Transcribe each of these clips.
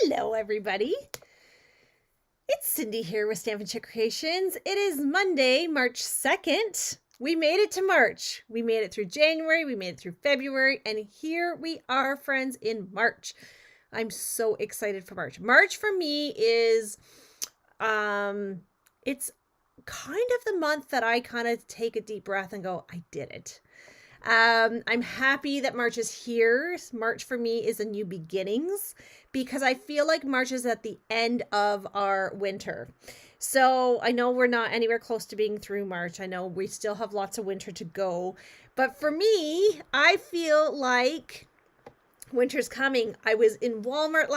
Hello, everybody. It's Cindy here with Stampin' Chick Creations. It is Monday, March 2nd. We made it to March. We made it through January, we made it through February, and here we are, friends, in March. I'm so excited for March. March for me is, it's kind of the month that I kind of take a deep breath and go, I did it. I'm happy that March is here. March for me is a new beginnings because I feel like March is at the end of our winter. So I know we're not anywhere close to being through March. I know we still have lots of winter to go. But for me, I feel like winter's coming. I was in Walmart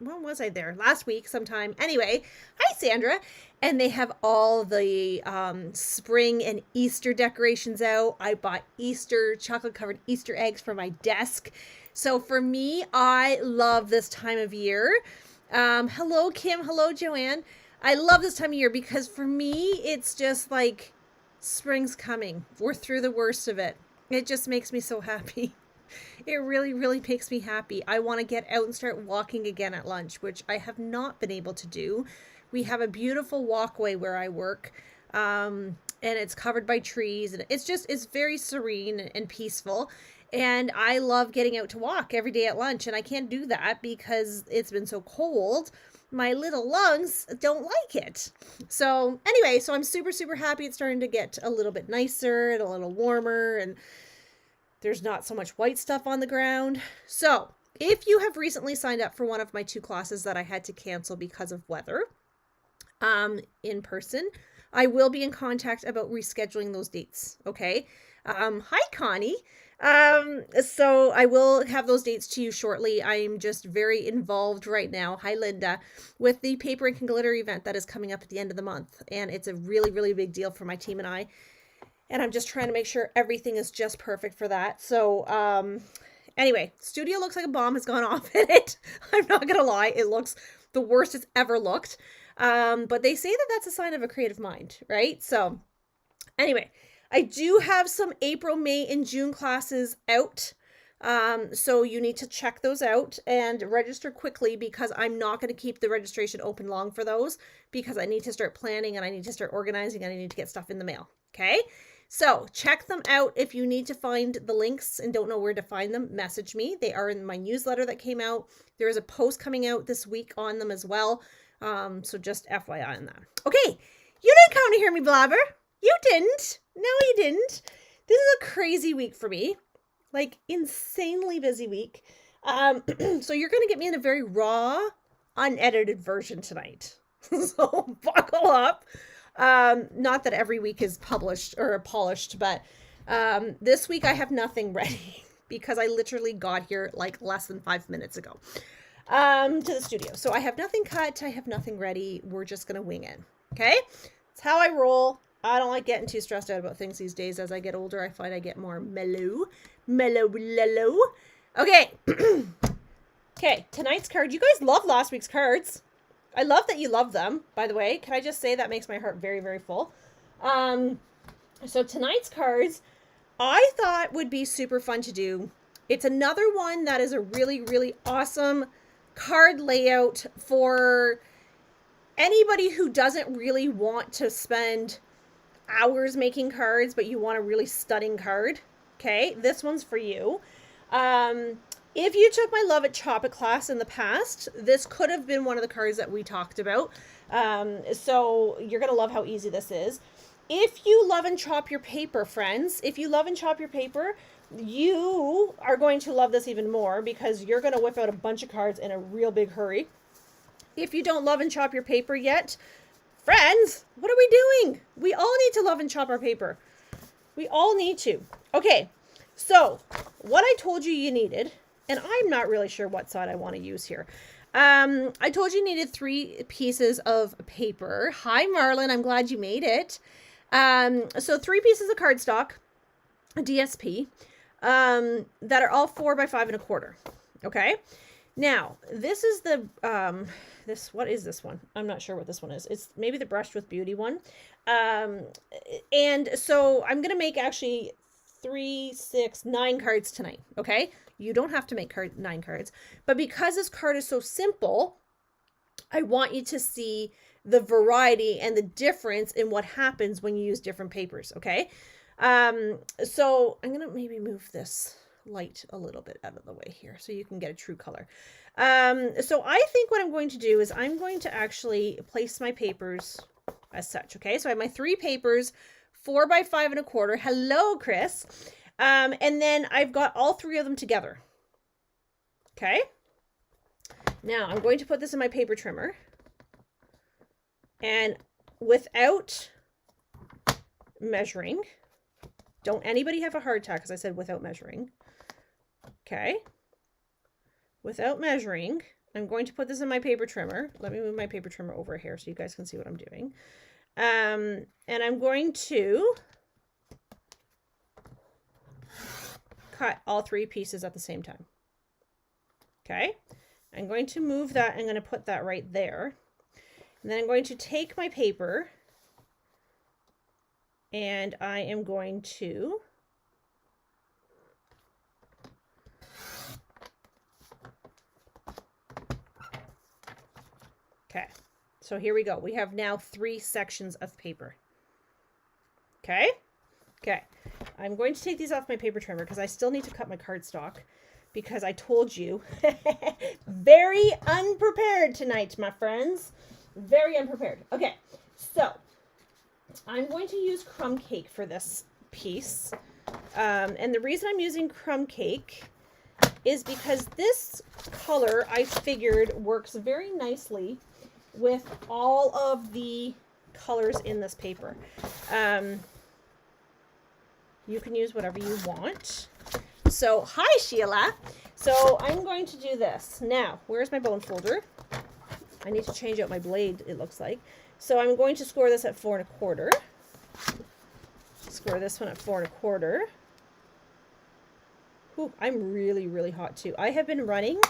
when was I there? Last week sometime. Anyway, hi Sandra. And they have all the spring and Easter decorations out. I bought Easter chocolate covered Easter eggs for my desk. So for me, I love this time of year. Hello, Kim. Hello, Joanne. I love this time of year because for me, it's just like spring's coming. We're through the worst of it. It just makes me so happy. It really, really makes me happy. I want to get out and start walking again at lunch, which I have not been able to do. We have a beautiful walkway where I work, and it's covered by trees, and it's very serene and peaceful. And I love getting out to walk every day at lunch, and I can't do that because it's been so cold. My little lungs don't like it. So anyway, so I'm super, super happy it's starting to get a little bit nicer and a little warmer, and there's not so much white stuff on the ground. So if you have recently signed up for one of my 2 classes that I had to cancel because of weather, in person, I will be in contact about rescheduling those dates. Okay. Hi, Connie. So I will have those dates to you shortly. I'm just very involved right now. Hi, Linda, with the Paper Ink and Glitter event that is coming up at the end of the month. And it's a really, really big deal for my team and I. And I'm just trying to make sure everything is just perfect for that. So, anyway, studio looks like a bomb has gone off in it. I'm not going to lie. It looks the worst it's ever looked. But they say that that's a sign of a creative mind, right? So anyway, I do have some April, May, and June classes out. So you need to check those out and register quickly because I'm not going to keep the registration open long for those because I need to start planning and I need to start organizing and I need to get stuff in the mail. Okay. So check them out. If you need to find the links and don't know where to find them, message me. They are in my newsletter that came out. There is a post coming out this week on them as well. So just FYI on that. Okay, you didn't come to hear me blabber. You didn't. No, you didn't. This is a crazy week for me. Like, insanely busy week. So you're going to get me in a very raw, unedited version tonight. So buckle up. Not that every week is published or polished, but this week I have nothing ready because I literally got here like less than 5 minutes ago. To the studio. So I have nothing cut. I have nothing ready. We're just going to wing it. Okay. That's how I roll. I don't like getting too stressed out about things these days. As I get older, I find I get more mellow. Okay. Okay. Tonight's card. You guys love last week's cards. I love that you love them, by the way. Can I just say that makes my heart very, very full. So tonight's cards, I thought would be super fun to do. It's another one that is a really, really awesome card layout for anybody who doesn't really want to spend hours making cards, but you want a really stunning card. Okay, this one's for you. If you took my Love It Chop It class in the past, this could have been one of the cards that we talked about. So you're going to love how easy this is. If you love and chop your paper, friends, if you love and chop your paper, you are going to love this even more because you're going to whip out a bunch of cards in a real big hurry. If you don't love and chop your paper yet, friends, what are we doing? We all need to love and chop our paper. We all need to. Okay, so what I told you you needed, and I'm not really sure what side I want to use here. I told you needed 3 pieces of paper. Hi, Marlon. I'm glad you made it. So 3 pieces of cardstock, DSP, that are all 4 by 5 1/4. Okay. Now, this is the, what is this one? I'm not sure what this one is. It's maybe the Brushed with Beauty one. And so I'm going to make actually 3, 6, 9 cards tonight, okay? You don't have to make 9 cards. But because this card is so simple, I want you to see the variety and the difference in what happens when you use different papers, okay? So I'm going to maybe move this light a little bit out of the way here so you can get a true color. So I think what I'm going to do is I'm going to actually place my papers as such, okay? So I have my 3 papers, 4 by 5 and a quarter. Hello, Chris. And then I've got all 3 of them together. Okay. Now I'm going to put this in my paper trimmer. And without measuring, don't anybody have a heart attack because I said without measuring. Okay. Without measuring, I'm going to put this in my paper trimmer. Let me move my paper trimmer over here so you guys can see what I'm doing. And I'm going to cut all 3 pieces at the same time. Okay. I'm going to move that. I'm going to put that right there. And then I'm going to take my paper and I am going to okay. So here we go. We have now 3 sections of paper. Okay. Okay. I'm going to take these off my paper trimmer because I still need to cut my cardstock because I told you very unprepared tonight, my friends. Very unprepared. Okay. So I'm going to use crumb cake for this piece. And the reason I'm using crumb cake is because this color I figured works very nicely with all of the colors in this paper. You can use whatever you want. So, hi Sheila. So I'm going to do this. Now, where's my bone folder? I need to change out my blade, it looks like. So I'm going to score this at 4 1/4. Score this one at 4 1/4. Ooh, I'm really, really hot too. I have been running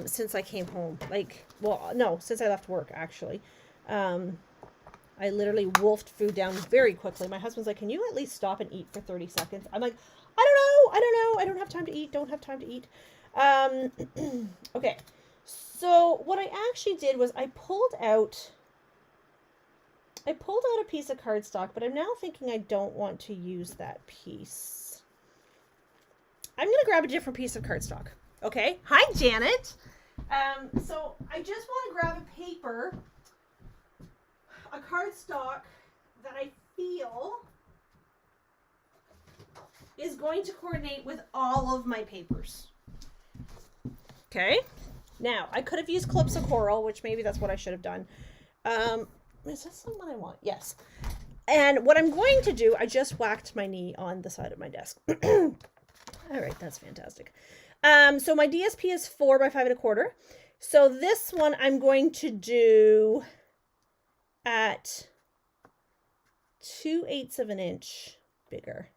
since I came home. Like, well, no, since I left work, actually. I literally wolfed food down very quickly. My husband's like, can you at least stop and eat for 30 seconds? I'm like, I don't have time to eat. Don't have time to eat. Okay. So what I actually did was I pulled out a piece of cardstock, but I'm now thinking I don't want to use that piece. I'm going to grab a different piece of cardstock. Okay. Hi, Janet. So I just want to grab a paper, a cardstock that I feel is going to coordinate with all of my papers. Okay. Now, I could have used Calypso Coral, which maybe that's what I should have done. Is this the one I want? Yes. And what I'm going to do, I just whacked my knee on the side of my desk. All right, that's fantastic. So my DSP is 4 by 5 1/4. So this one I'm going to do at 2/8 of an inch bigger,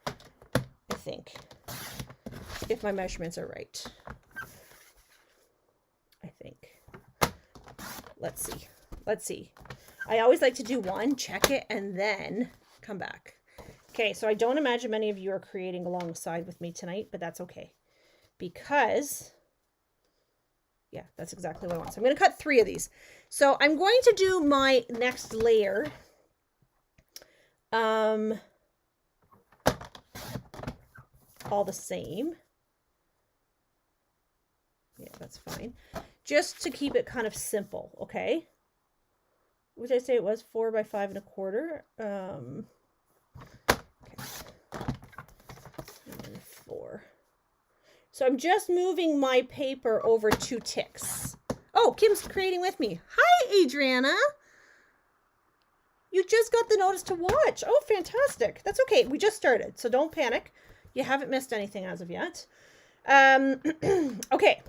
I think, if my measurements are right. I think. Let's see. Let's see. I always like to do one, check it, and then come back. Okay, so I don't imagine many of you are creating alongside with me tonight, but that's okay. Because, yeah, that's exactly what I want. So I'm going to cut 3 of these. So I'm going to do my next layer. All the same. Yeah, that's fine. Just to keep it kind of simple, okay? Which I say it was 4 by 5 1/4. Okay. And then 4. So I'm just moving my paper over 2 ticks. Oh, Kim's creating with me. Hi, Adriana. You just got the notice to watch. Oh, fantastic. That's okay. We just started, so don't panic. You haven't missed anything as of yet. Okay.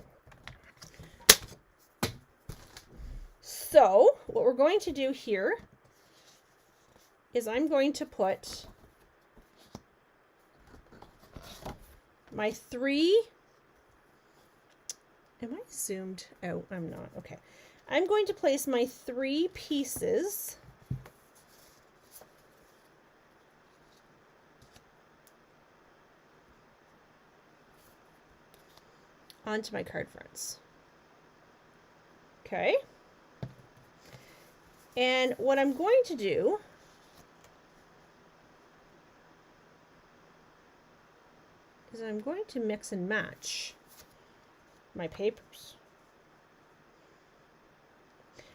So what we're going to do here is I'm going to put my 3. Am I zoomed out? I'm not. Okay. I'm going to place my 3 pieces onto my card fronts. Okay. And what I'm going to do is I'm going to mix and match my papers.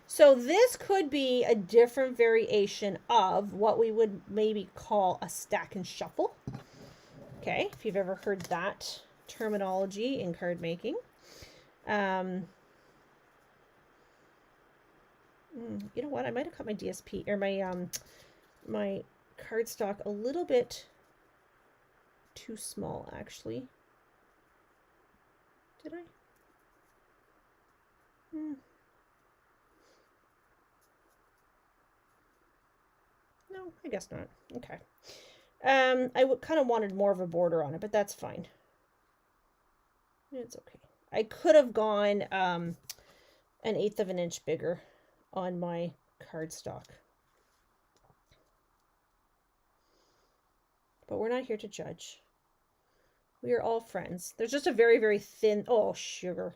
So this could be a different variation of what we would maybe call a stack and shuffle. Okay, if you've ever heard that terminology in card making. You know what? I might have cut my DSP or my cardstock a little bit too small, actually. Did I? No, I guess not. Okay. I kind of wanted more of a border on it, but that's fine. It's okay. I could have gone an 1/8 of an inch bigger on my cardstock. But we're not here to judge. We are all friends. There's just a very, very thin, oh, sugar.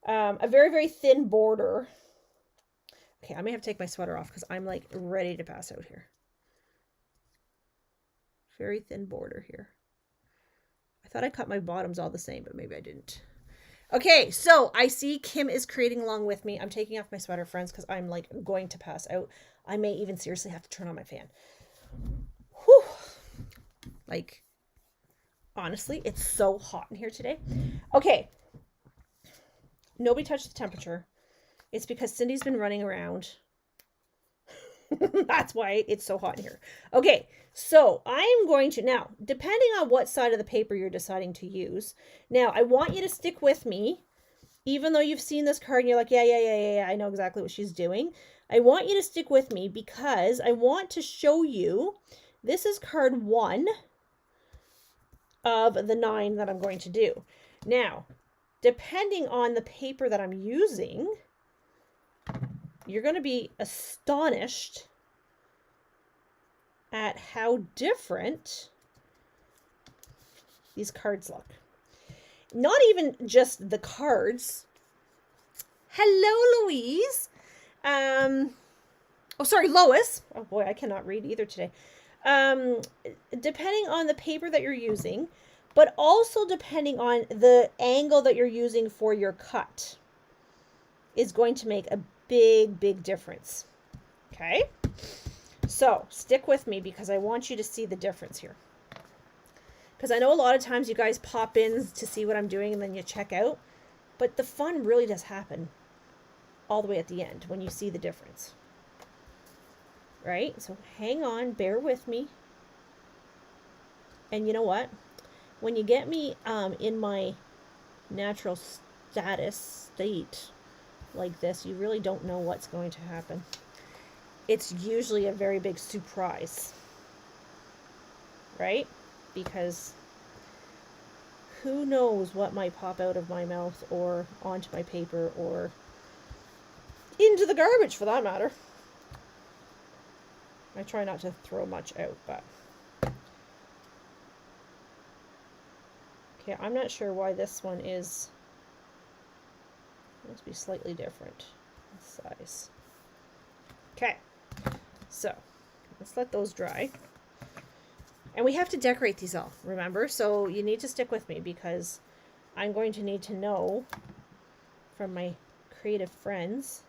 A very, very thin border. Okay, I may have to take my sweater off because I'm like ready to pass out here. Very thin border here. I thought I cut my bottoms all the same, but maybe I didn't. Okay, so I see Kim is creating along with me. I'm taking off my sweater, friends, because I'm like going to pass out. I may even seriously have to turn on my fan. Whew. Like, honestly, it's so hot in here today. Okay. Nobody touched the temperature. It's because Cindy's been running around. That's why it's so hot in here. Okay, so I'm going to, now, depending on what side of the paper you're deciding to use, now, I want you to stick with me, even though you've seen this card and you're like, yeah, I know exactly what she's doing. I want you to stick with me because I want to show you, this is card 1 of the 9 that I'm going to do. Now, depending on the paper that I'm using, you're going to be astonished at how different these cards look. Not even just the cards. Hello, Louise. Oh, sorry, Lois. Oh boy, I cannot read either today. Depending on the paper that you're using, but also depending on the angle that you're using for your cut is going to make a big, big difference. Okay? So stick with me because I want you to see the difference here. Because I know a lot of times you guys pop in to see what I'm doing and then you check out. But the fun really does happen all the way at the end when you see the difference. Right? So hang on, bear with me. And you know what? When you get me in my natural state like this, you really don't know what's going to happen. It's usually a very big surprise, right? Because who knows what might pop out of my mouth or onto my paper or into the garbage for that matter. I try not to throw much out, but okay, I'm not sure why this one is, it must be slightly different in size. Okay, so let's let those dry. And we have to decorate these all, remember? So you need to stick with me because I'm going to need to know from my creative friends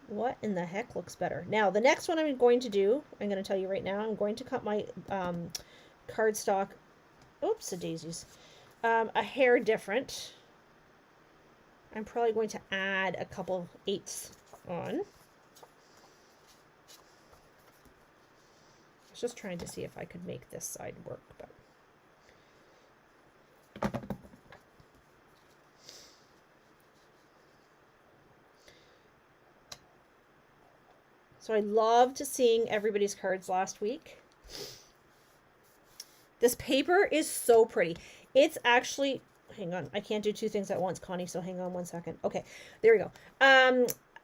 what in the heck looks better. Now, the next one I'm going to do, I'm going to tell you right now, I'm going to cut my cardstock, oops, daisies, a hair different. I'm probably going to add a couple 8ths on. I was just trying to see if I could make this side work, but so I loved seeing everybody's cards last week. This paper is so pretty. It's actually, hang on, I can't do two things at once, Connie, so hang on one second. Okay, there we go.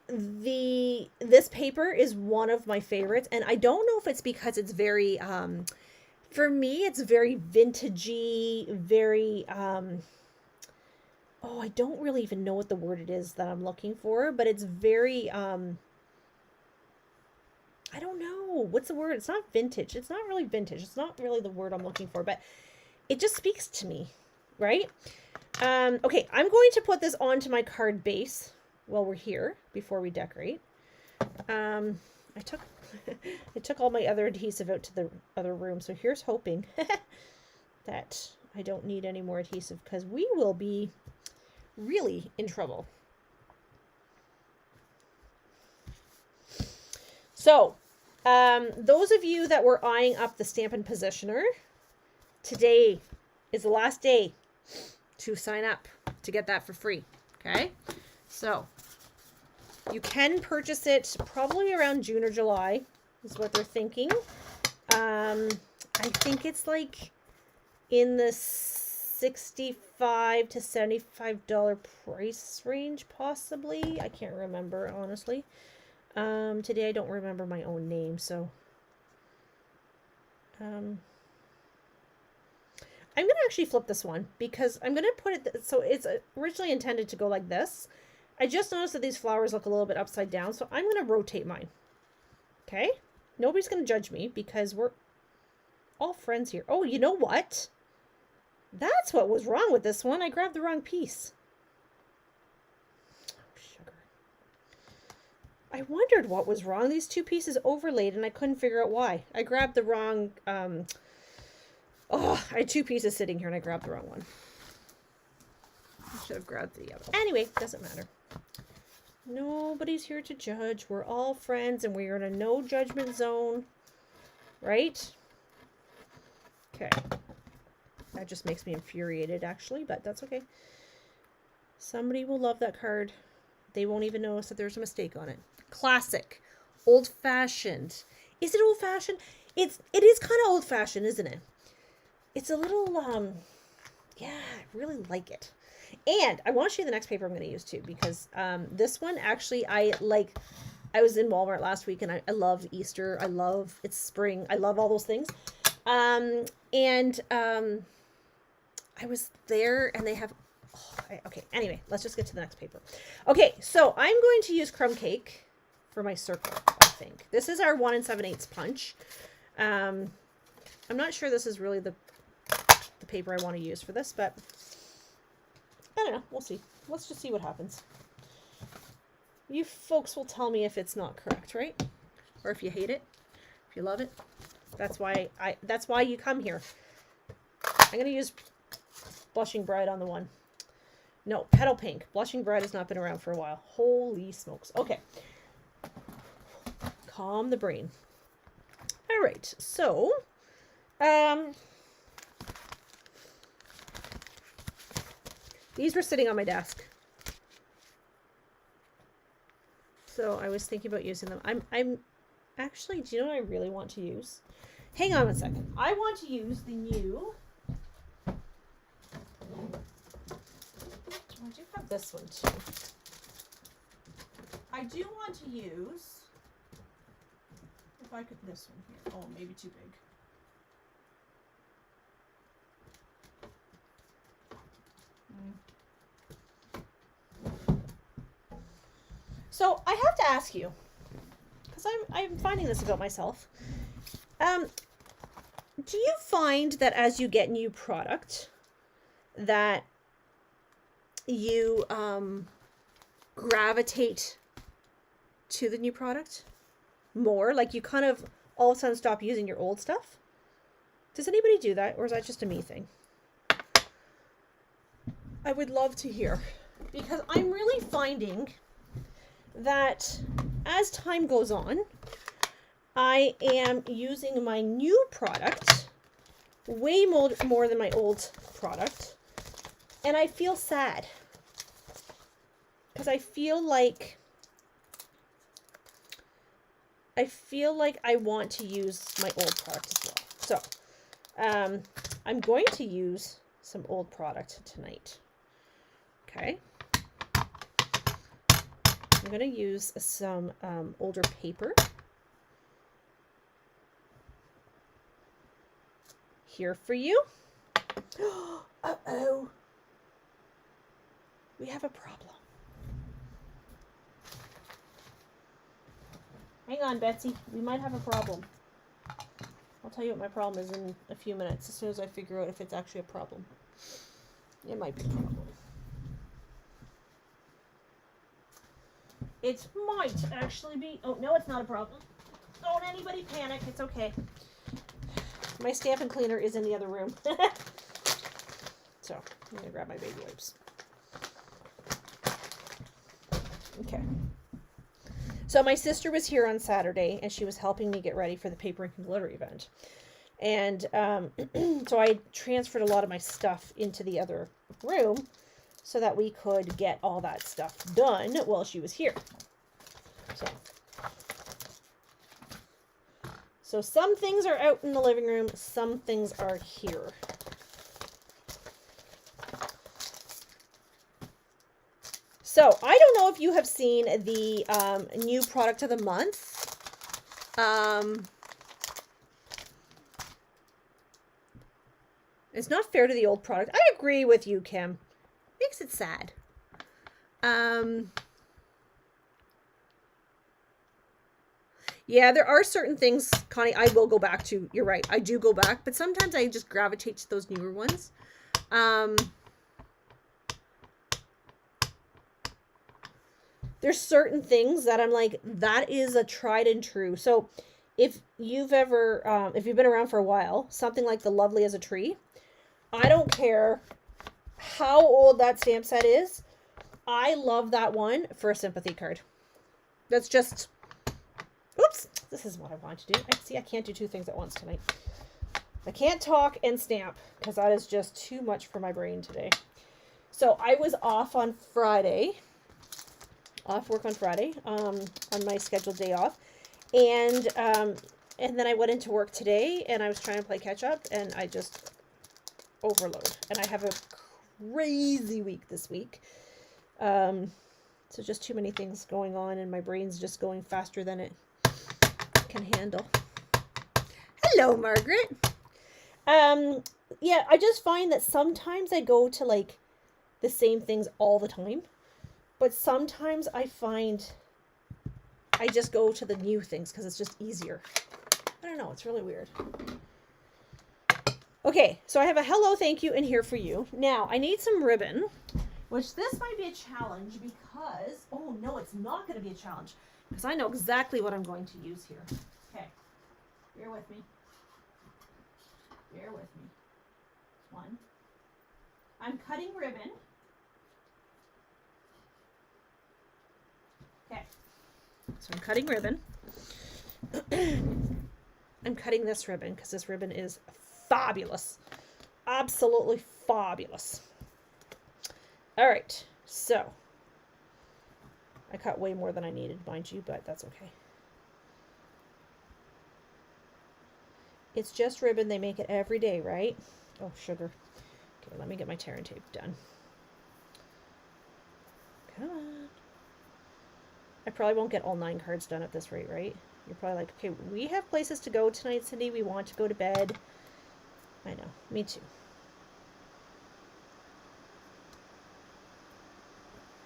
This paper is one of my favorites, and I don't know if it's because it's very for me it's very vintagey, very oh, I don't really even know what the word it is that I'm looking for, but it's very, I don't know. What's the word? It's not vintage. It's not really vintage. It's not really the word I'm looking for, but it just speaks to me, right? Okay, I'm going to put this onto my card base while we're here before we decorate. I took I took all my other adhesive out to the other room, so here's hoping that I don't need any more adhesive because we will be really in trouble. So, those of you that were eyeing up the Stampin' Positioner, today is the last day to sign up to get that for free. Okay, so you can purchase it probably around June or July is what they're thinking. I think it's like in the $65 to $75 price range, possibly. I can't remember, honestly. Today I don't remember my own name, so I'm going to actually flip this one because I'm going to put it, so it's originally intended to go like this. I just noticed that these flowers look a little bit upside down, so I'm going to rotate mine. Okay? Nobody's going to judge me because we're all friends here. Oh, you know what? That's what was wrong with this one. I grabbed the wrong piece. Oh, sugar. I wondered what was wrong. These two pieces overlaid and I couldn't figure out why. I grabbed the wrong, I had two pieces sitting here and I grabbed the wrong one. I should have grabbed the other. Anyway, doesn't matter. Nobody's here to judge. We're all friends and we're in a no judgment zone. Right? Okay. That just makes me infuriated, actually, but that's okay. Somebody will love that card. They won't even notice that there's a mistake on it. Classic. Old-fashioned. Is it old-fashioned? It is kind of old-fashioned, isn't it? It's a little, yeah, I really like it. And I want to show you the next paper I'm going to use too, because this one actually I was in Walmart last week and I love Easter. I love it's spring. I love all those things. I was there and they have, okay, anyway, let's just get to the next paper. Okay, so I'm going to use Crumb Cake for my circle, I think. This is our 1 7/8 punch. I'm not sure this is really the paper I want to use for this, but I don't know. We'll see. Let's just see what happens. You folks will tell me if it's not correct, right? Or if you hate it, if you love it. That's why you come here. I'm going to use Blushing Bride on the one. No, Petal Pink. Blushing Bride has not been around for a while. Holy smokes. Okay. Calm the brain. All right. So, these were sitting on my desk. So I was thinking about using them. I'm actually, do you know what I really want to use? Hang on a second. I want to use the new, I do have this one too. I do want to use, if I could, this one here. Oh, maybe too big. So I have to ask you, because I'm finding this about myself. Do you find that as you get new product, that you gravitate to the new product more? Like you kind of all of a sudden stop using your old stuff? Does anybody do that, or is that just a me thing? I would love to hear, because I'm really finding that as time goes on, I am using my new product way more than my old product, and I feel sad because I feel like I want to use my old product as well. So I'm going to use some old product tonight. Okay. I'm going to use some older paper here for you. Uh-oh. We have a problem. Hang on, Betsy. We might have a problem. I'll tell you what my problem is in a few minutes, as soon as I figure out if it's actually a problem. It might be a problem. It might actually be. Oh, no, it's not a problem. Don't anybody panic. It's okay. My Stampin' Cleaner is in the other room. So, I'm going to grab my baby wipes. Okay. So my sister was here on Saturday, and she was helping me get ready for the paper and glitter event. And so I transferred a lot of my stuff into the other room so that we could get all that stuff done while she was here. So some things are out in the living room, some things are here. So I don't know if you have seen the new product of the month. It's not fair to the old product. I agree with you, Kim. Makes it sad. Yeah, there are certain things, Connie, I will go back to. You're right. I do go back, but sometimes I just gravitate to those newer ones. There's certain things that I'm like, that is a tried and true. So if you've ever, if you've been around for a while, something like the Lovely as a Tree, I don't care how old that stamp set is. I love that one for a sympathy card. That's just, oops, this is what I want to do. I can't do two things at once tonight. I can't talk and stamp because that is just too much for my brain today. So I was off on Friday, off work on Friday, on my scheduled day off. And then I went into work today and I was trying to play catch up and I just overload. And I have a crazy week this week. So just too many things going on and my brain's just going faster than it can handle. Hello, Margaret. Yeah, I just find that sometimes I go to like the same things all the time, but sometimes I find I just go to the new things because it's just easier. I don't know, it's really weird. Okay, so I have a hello, thank you in here for you. Now, I need some ribbon, which this might be a challenge because, oh no, it's not going to be a challenge because I know exactly what I'm going to use here. Okay, bear with me. Bear with me. One. I'm cutting ribbon. Okay. So I'm cutting ribbon. I'm cutting this ribbon because this ribbon is fabulous. Absolutely fabulous. All right. So I cut way more than I needed, mind you, but that's okay. It's just ribbon. They make it every day, right? Oh, sugar. Okay, let me get my tear and tape done. Come on. I probably won't get all 9 cards done at this rate, right? You're probably like, okay, we have places to go tonight, Cindy. We want to go to bed. I know. Me too.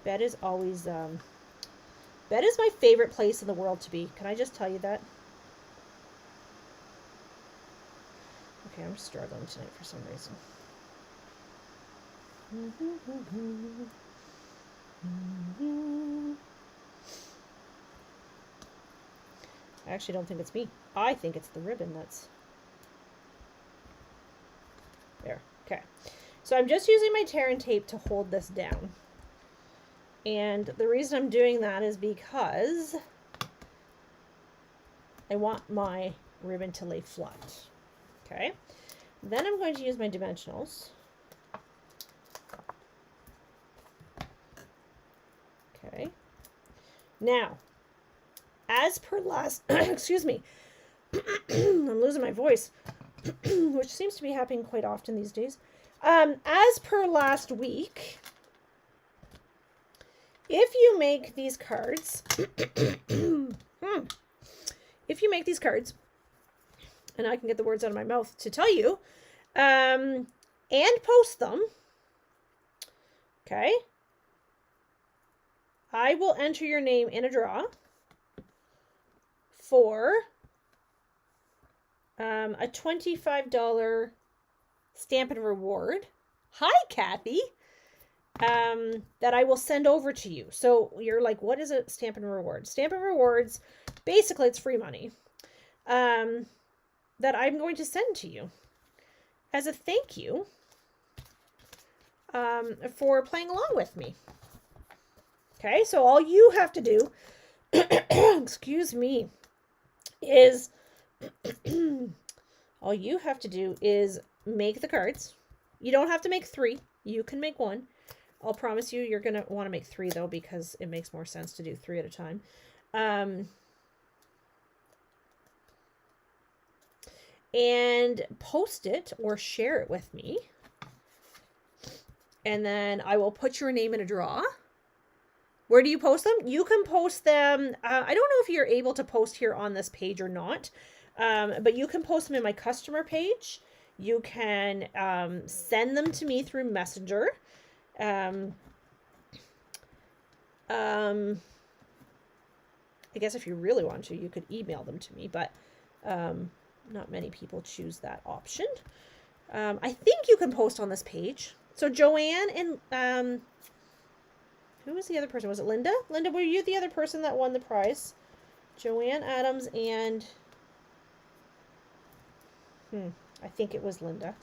Bed is always, bed is my favorite place in the world to be. Can I just tell you that? Okay, I'm struggling tonight for some reason. I actually don't think it's me. I think it's the ribbon that's there. Okay. So I'm just using my tear and tape to hold this down. And the reason I'm doing that is because I want my ribbon to lay flat. Okay. Then I'm going to use my dimensionals. Okay. Now, as per last, excuse me, I'm losing my voice, which seems to be happening quite often these days. As per last week, if you make these cards, and I can get the words out of my mouth to tell you, and post them, okay? I will enter your name in a draw for a $25 Stampin' Reward. Hi, Kathy. That I will send over to you. So you're like, what is a Stampin' Reward? Stampin' Rewards, basically it's free money that I'm going to send to you as a thank you for playing along with me. Okay, so all you have to do, excuse me, is all you have to do is make the cards. You don't have to make 3. You can make 1. I'll promise you, you're going to want to make 3 though, because it makes more sense to do 3 at a time. And post it or share it with me. And then I will put your name in a draw. Where do you post them? You can post them. I don't know if you're able to post here on this page or not, but you can post them in my customer page. You can send them to me through Messenger. I guess if you really want to, you could email them to me, but not many people choose that option. I think you can post on this page. So Joanne and who was the other person? Was it Linda? Linda, were you the other person that won the prize? Joanne Adams and I think it was Linda.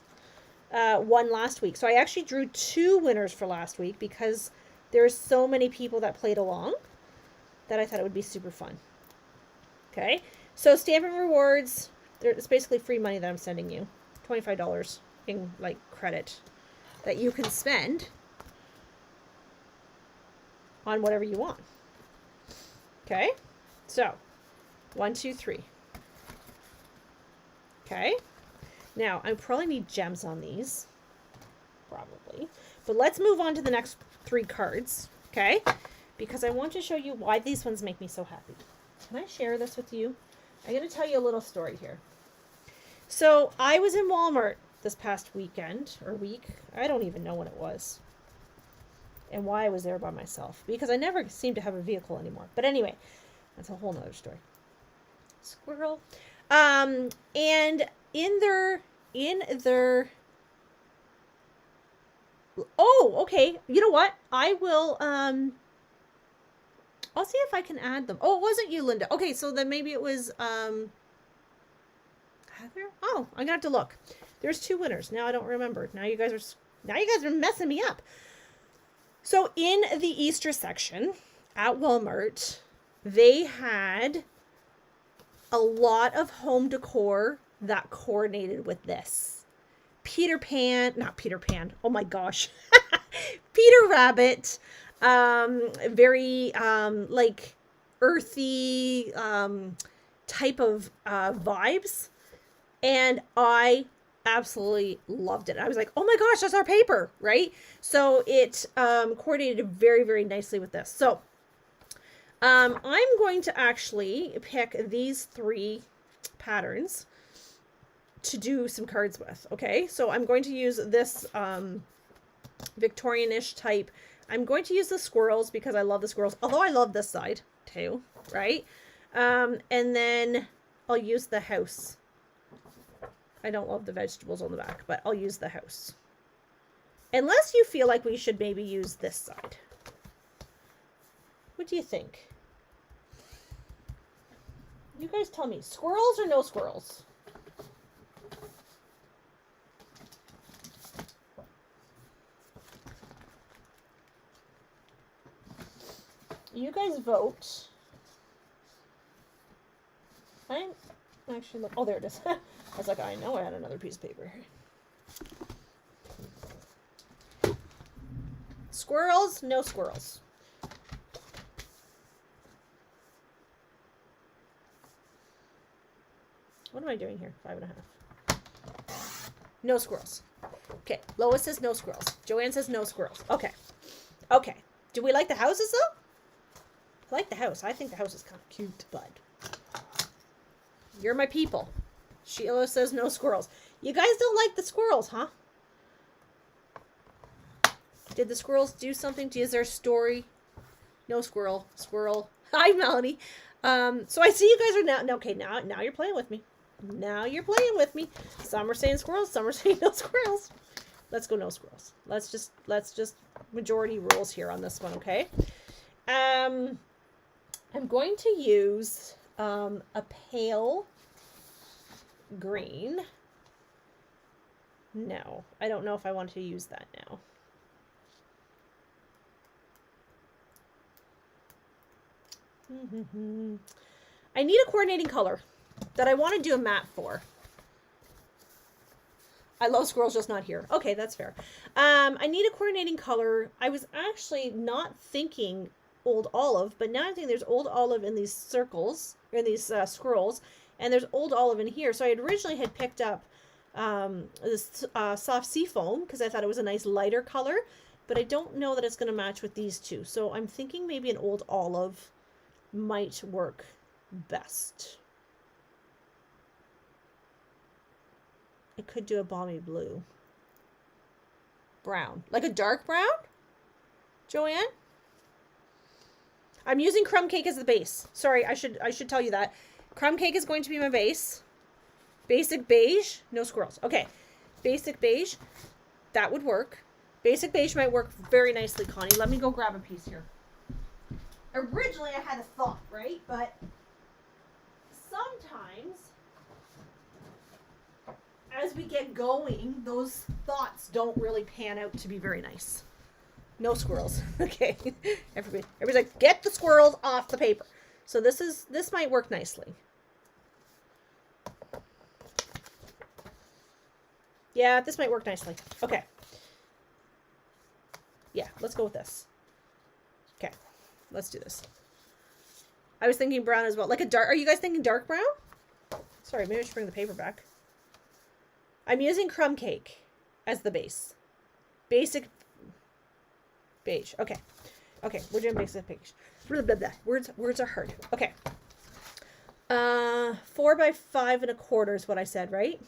Won last week. So I actually drew 2 winners for last week because there's so many people that played along that I thought it would be super fun. Okay, so Stampin' Rewards, it's basically free money that I'm sending you. $25 in like credit that you can spend on whatever you want. Okay, so 1, 2, 3. Okay. Now, I probably need gems on these. Probably. But let's move on to the next 3 cards. Okay? Because I want to show you why these ones make me so happy. Can I share this with you? I'm going to tell you a little story here. So, I was in Walmart this past weekend, or week. I don't even know when it was. And why I was there by myself. Because I never seem to have a vehicle anymore. But anyway, that's a whole nother story. Squirrel. And in their oh, okay, you know what, I will I'll see if I can add them. Oh, it wasn't you, Linda. Okay, so then maybe it was Heather. Oh, I'm gonna have to look. There's 2 winners. Now I don't remember. Now you guys are messing me up. So in the Easter section at Walmart, they had a lot of home decor that coordinated with this. Not Peter Pan. Oh my gosh. Peter Rabbit. Very like earthy type of vibes. And I absolutely loved it. I was like, oh my gosh, that's our paper, right? So it coordinated very, very nicely with this. So I'm going to actually pick these 3 patterns to do some cards with. Okay, so I'm going to use this Victorian-ish type. I'm going to use the squirrels because I love the squirrels, although I love this side too, right? And then I'll use the house. I don't love the vegetables on the back, but I'll use the house. Unless you feel like we should maybe use this side. What do you think? You guys tell me, squirrels or no squirrels? You guys vote. I'm actually look. Oh, there it is. I was like, I know I had another piece of paper. Squirrels, no squirrels. What am I doing here? 5.5. No squirrels. Okay, Lois says no squirrels. Joanne says no squirrels. Okay. Okay. Do we like the houses though? I like the house. I think the house is kind of cute, bud. You're my people. Sheila says no squirrels. You guys don't like the squirrels, huh? Did the squirrels do something? Is there a story No squirrel. Squirrel. Hi, Melanie. So I see you guys are now. Okay, now you're playing with me. Now you're playing with me. Some are saying squirrels. Some are saying no squirrels. Let's go no squirrels. Let's just majority rules here on this one, okay? I'm going to use a pale green. No, I don't know if I want to use that now. I need a coordinating color that I want to do a map for. I love squirrels, just not here. Okay, that's fair. I need a coordinating color. I was actually not thinking old olive, but now I'm thinking there's old olive in these circles, or in these scrolls, and there's old olive in here. So I originally had picked up this soft sea foam because I thought it was a nice lighter color, but I don't know that it's going to match with these two. So I'm thinking maybe an old olive might work best. I could do a balmy blue. Brown. Like a dark brown? Joanne? I'm using crumb cake as the base. Sorry, I should tell you that. Crumb cake is going to be my base. Basic beige. No squirrels. Okay. Basic beige. That would work. Basic beige might work very nicely, Connie. Let me go grab a piece here. Originally, I had a thought, right? But sometimes, as we get going, those thoughts don't really pan out to be very nice. No squirrels. Okay. Everybody's like, get the squirrels off the paper. So this might work nicely. Yeah, this might work nicely. Okay. Yeah, let's go with this. Okay. Let's do this. I was thinking brown as well. Like a dark, are you guys thinking dark brown? Sorry, maybe I should bring the paper back. I'm using crumb cake as the base. Basic beige. Okay. Okay, we're doing basic beige. Blah, blah, blah. Words are hard. Okay. 4 by 5 1/4 is what I said, right?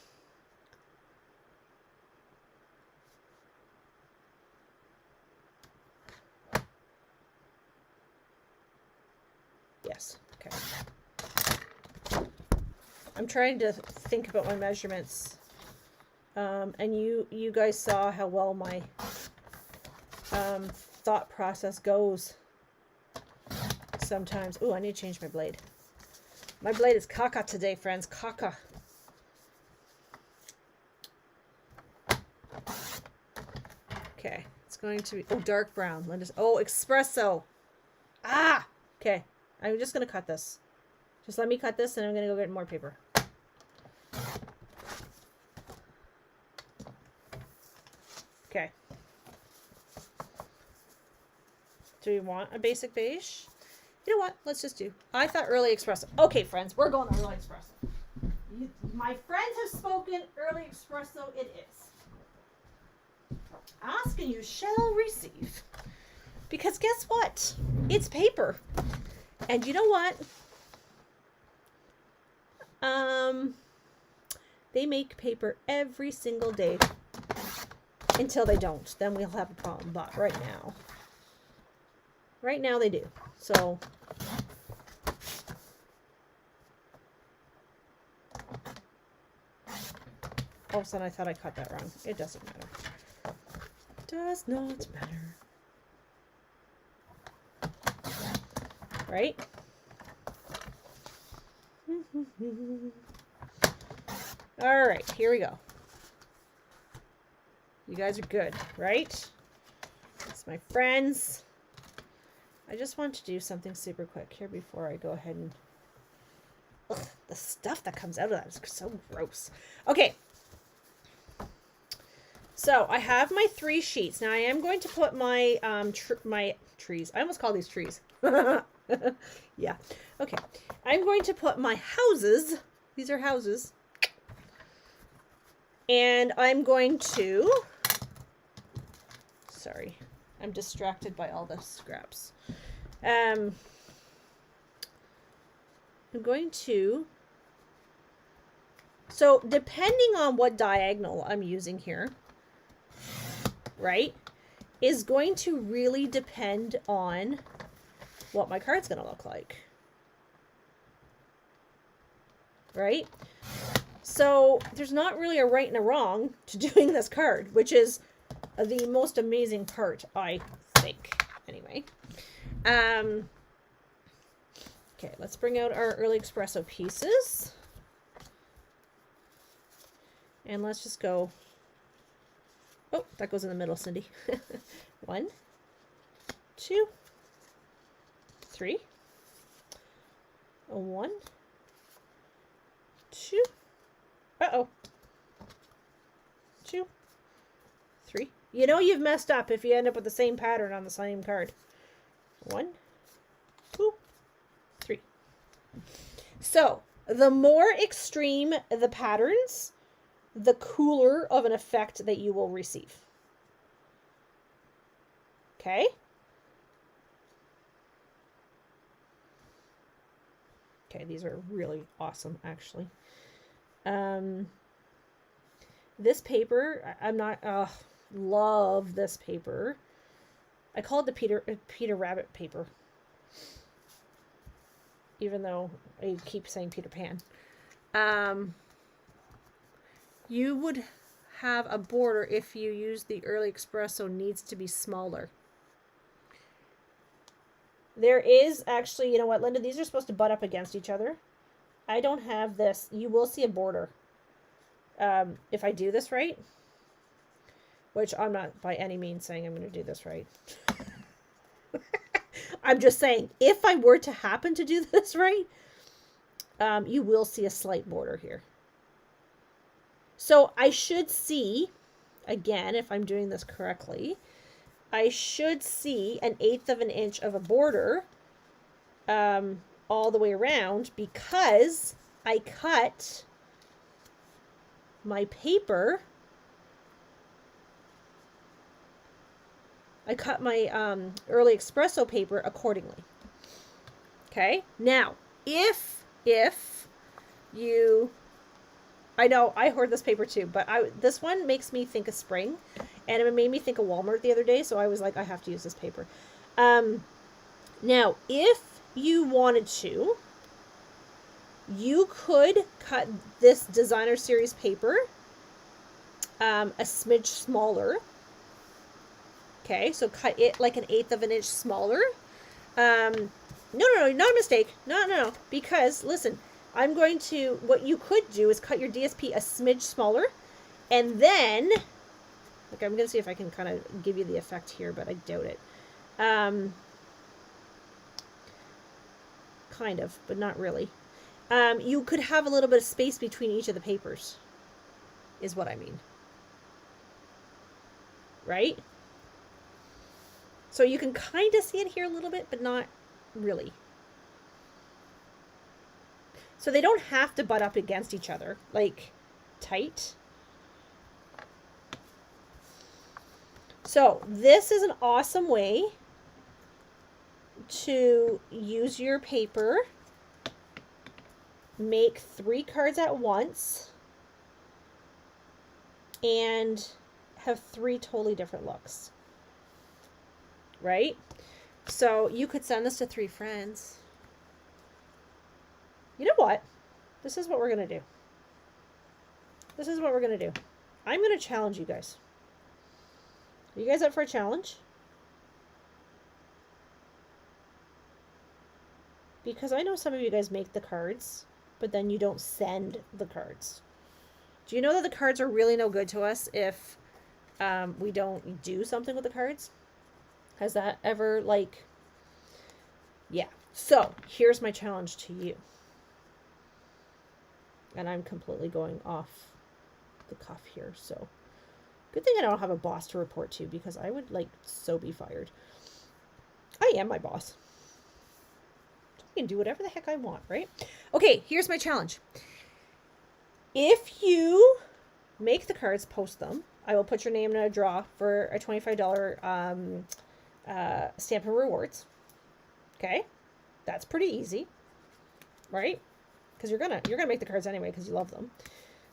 Yes. Okay. I'm trying to think about my measurements. And you guys saw how well my thought process goes sometimes. Ooh, I need to change my blade. My blade is caca today, friends. Caca. Okay. It's going to be... Oh, dark brown. Oh, espresso. Ah! Okay. I'm just going to cut this. Just let me cut this and I'm going to go get more paper. Okay. Do we want a basic beige? You know what? Let's just do. I thought early espresso. Okay, friends. We're going early espresso. My friends have spoken. Early espresso it is. Ask and you shall receive. Because guess what? It's paper. And you know what? They make paper every single day until they don't. Then we'll have a problem. But right now they do. So all of a sudden I thought I cut that wrong. It doesn't matter. Does not matter. Right? All right, here we go. You guys are good, right? That's my friends. I just want to do something super quick here before I go ahead and... Ugh, the stuff that comes out of that is so gross. Okay. So I have my 3 sheets. Now I am going to put my my trees. I almost call these trees. Yeah. Okay. I'm going to put my houses. These are houses. And I'm going to... Sorry. I'm distracted by all the scraps. I'm going to... So depending on what diagonal I'm using here, right, is going to really depend on what my card's going to look like. Right? So there's not really a right and a wrong to doing this card, which is the most amazing part, I think. Anyway. Okay, let's bring out our early espresso pieces. And let's just go. Oh, that goes in the middle, Cindy. 1, 2, 3. 1, 2. Uh-oh. 2, 3. You know you've messed up if you end up with the same pattern on the same card. 1, 2, 3. So, the more extreme the patterns, the cooler of an effect that you will receive. Okay? Okay, these are really awesome, actually. This paper, I'm not, love this paper. I call it the Peter Rabbit paper. Even though I keep saying Peter Pan. You would have a border if you use the early espresso needs to be smaller. There is actually, you know what, Linda, these are supposed to butt up against each other. I don't have this. You will see a border. If I do this right, which I'm not by any means saying I'm going to do this right. I'm just saying, if I were to happen to do this right, you will see a slight border here. So I should see, again, if I'm doing this correctly, I should see 1/8 of an inch of a border all the way around, because I cut my paper. I cut my early espresso paper accordingly. Okay. Now, if you, I know I hoard this paper too, but this one makes me think of spring, and it made me think of Walmart the other day. So I was like, I have to use this paper. Now, if you wanted to, you could cut this designer series paper a smidge smaller. Okay, so cut it like 1/8 of an inch smaller. No, not a mistake. No. Because, listen, I'm going to, what you could do is cut your DSP a smidge smaller. And then, like, I'm going to see if I can kind of give you the effect here, but I doubt it. Kind of, but not really. You could have a little bit of space between each of the papers, is what I mean. Right? So you can kind of see it here a little bit, but not really. So they don't have to butt up against each other, like tight. So this is an awesome way to use your paper, make 3 cards at once, and have 3 totally different looks. Right? So you could send this to 3 friends. You know what? This is what we're going to do. This is what we're going to do. I'm going to challenge you guys. Are you guys up for a challenge? Because I know some of you guys make the cards, but then you don't send the cards. Do you know that the cards are really no good to us if we don't do something with the cards? Has that ever, like, yeah. So here's my challenge to you. And I'm completely going off the cuff here. So good thing I don't have a boss to report to, because I would, like, so be fired. I am my boss. I can do whatever the heck I want, right? Okay, here's my challenge. If you make the cards, post them, I will put your name in a draw for a $25 Stampin' Rewards. Okay, that's pretty easy, right? Because you're gonna make the cards anyway because you love them.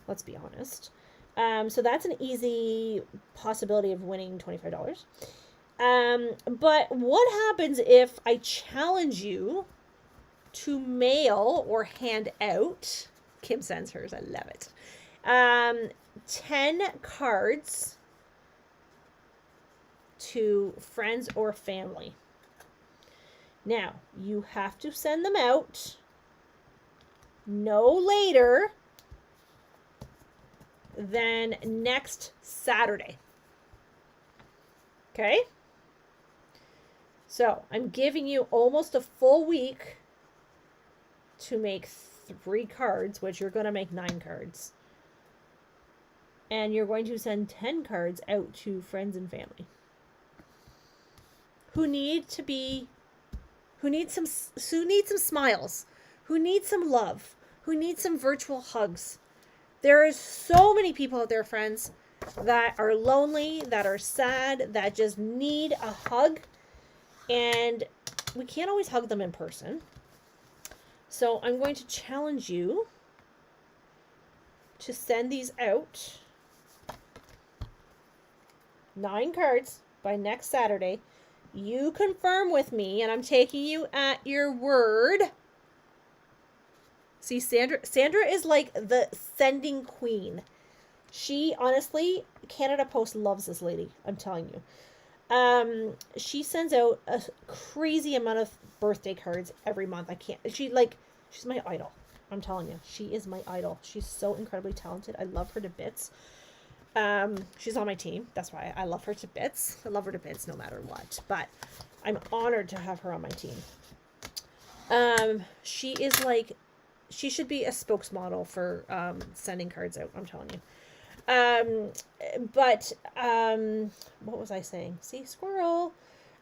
Let's be honest. So that's an easy possibility of winning $25. But what happens if I challenge you to mail or hand out? Kim sends hers. I love it. 10 cards to friends or family. Now, you have to send them out no later than next Saturday. Okay? So, I'm giving you almost a full week to make 3 cards, which you're going to make 9 cards. And you're going to send 10 cards out to friends and family who need some smiles, who need some love, who need some virtual hugs. There is so many people out there, friends, that are lonely, that are sad, that just need a hug, and we can't always hug them in person. So I'm going to challenge you to send these out, 9 cards by next Saturday. You confirm with me, and I'm taking you at your word. See, Sandra is like the sending queen. She, honestly, Canada Post loves this lady. I'm telling you. She sends out a crazy amount of birthday cards every month. She's my idol. I'm telling you, she is my idol. She's so incredibly talented. I love her to bits. She's on my team. That's why I love her to bits. I love her to bits no matter what. But I'm honored to have her on my team. She is like, she should be a spokesmodel for sending cards out. I'm telling you. What was I saying? See, squirrel.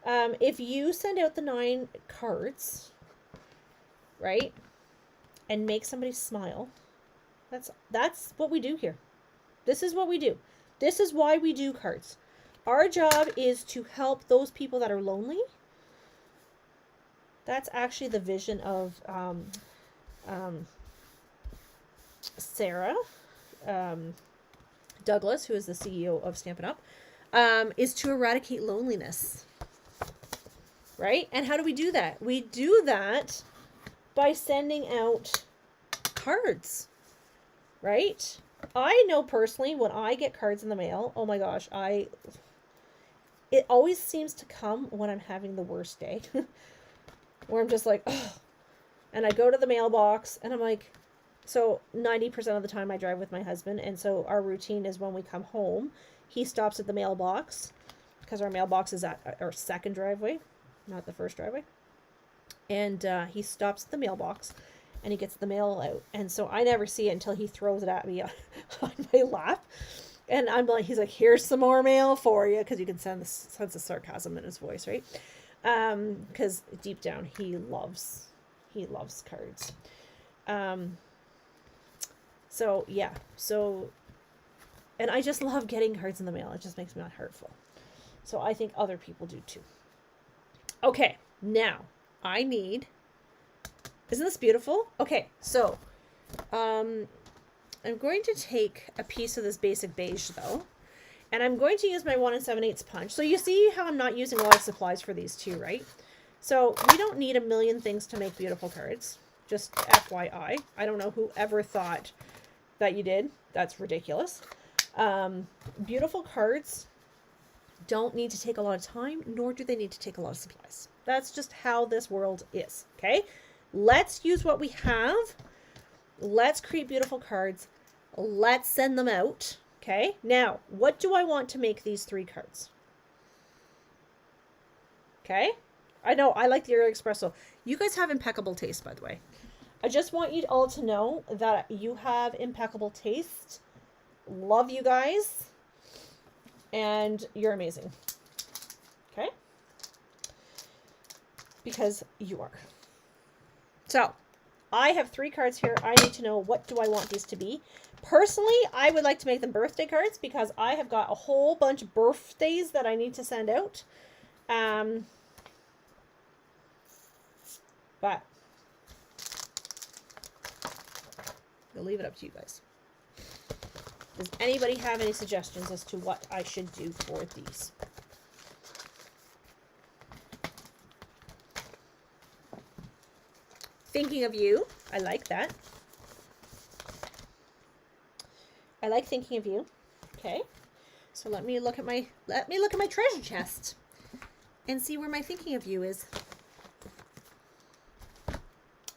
If you send out the 9 cards, right, and make somebody smile, that's what we do here. This is what we do. This is why we do cards. Our job is to help those people that are lonely. That's actually the vision of Sarah Douglas, who is the CEO of Stampin' Up, is to eradicate loneliness. Right? And how do we do that? We do that by sending out cards. Right? I know personally when I get cards in the mail, oh my gosh, it always seems to come when I'm having the worst day. Where I'm just like, oh. And I go to the mailbox and I'm like, so 90% of the time I drive with my husband. And so our routine is when we come home, he stops at the mailbox because our mailbox is at our second driveway, not the first driveway. And he stops at the mailbox and he gets the mail out. And so I never see it until he throws it at me on my lap. And I'm like, he's like, here's some more mail for you. Because you can sense the sarcasm in his voice, right? Because deep down, he loves cards. So, yeah. So, and I just love getting cards in the mail. It just makes me not hurtful. So I think other people do too. Okay, now I need... Isn't this beautiful? Okay, so I'm going to take a piece of this basic beige though, and I'm going to use my 1 7/8 punch. So you see how I'm not using a lot of supplies for these two, right? So we don't need a million things to make beautiful cards. Just FYI. I don't know who ever thought that you did. That's ridiculous. Beautiful cards don't need to take a lot of time, nor do they need to take a lot of supplies. That's just how this world is, okay? Let's use what we have. Let's create beautiful cards. Let's send them out. Okay. Now, what do I want to make these 3 cards? Okay. I know I like the Early Espresso. You guys have impeccable taste, by the way. I just want you all to know that you have impeccable taste. Love you guys. And you're amazing. Okay. Because you are. So, I have 3 cards here. I need to know, what do I want these to be? Personally, I would like to make them birthday cards because I have got a whole bunch of birthdays that I need to send out. But I'll leave it up to you guys. Does anybody have any suggestions as to what I should do for these? Thinking of you. I like that. I like thinking of you. Okay. So let me look at my treasure chest and see where my thinking of you is.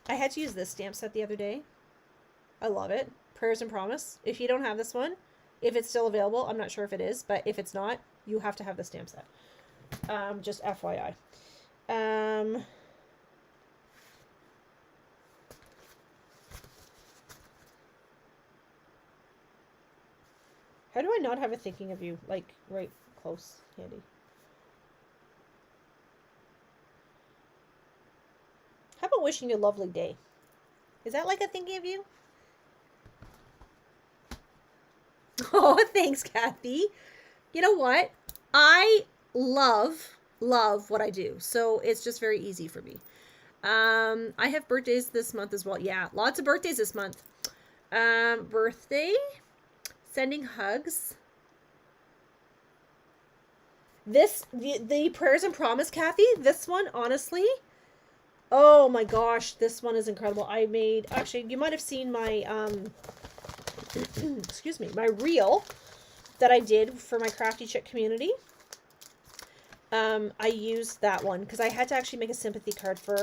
I had to use this stamp set the other day. I love it. Prayers and Promise. If you don't have this one, if it's still available, I'm not sure if it is, but if it's not, you have to have the stamp set. Just FYI. How do I not have a thinking of you, like, right close, handy? How about wishing you a lovely day? Is that like a thinking of you? Oh, thanks, Kathy. You know what? I love what I do. So it's just very easy for me. I have birthdays this month as well. Yeah, lots of birthdays this month. Birthday. Sending hugs. The Prayers and Promise, Kathy, this one, honestly, oh my gosh, this one is incredible. I made, actually, you might have seen my, excuse me, my reel that I did for my Crafty Chick community. I used that one because I had to actually make a sympathy card for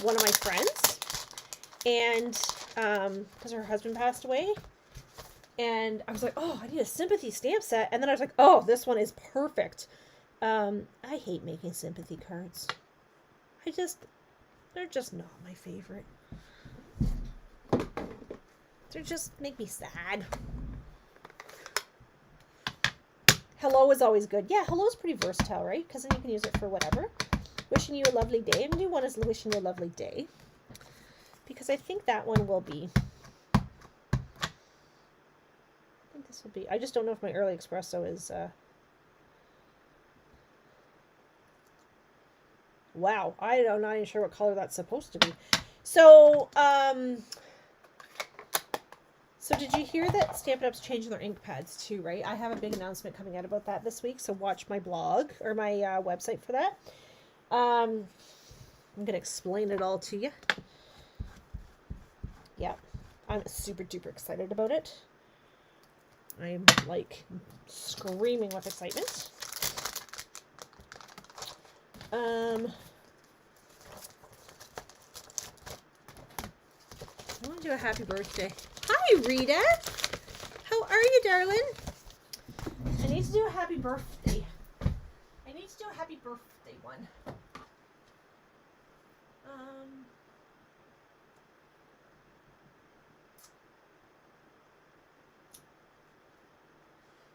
one of my friends, and because her husband passed away. And I was like, oh, I need a sympathy stamp set. And then I was like, oh, this one is perfect. I hate making sympathy cards. They're just not my favorite. They just make me sad. Hello is always good. Yeah, hello is pretty versatile, right? Because then you can use it for whatever. Wishing you a lovely day. I'm going to do one is wishing you a lovely day. Because I think that one will be... This will be, I just don't know if my early espresso is, wow, I'm not even sure what color that's supposed to be. So, so did you hear that Stampin' Up's changing their ink pads too, right? I have a big announcement coming out about that this week, so watch my blog, or my website for that. I'm going to explain it all to you. Yeah, I'm super duper excited about it. I'm like screaming with excitement. I want to do a happy birthday. Hi, Rita. How are you, darling? I need to do a happy birthday. I need to do a happy birthday one.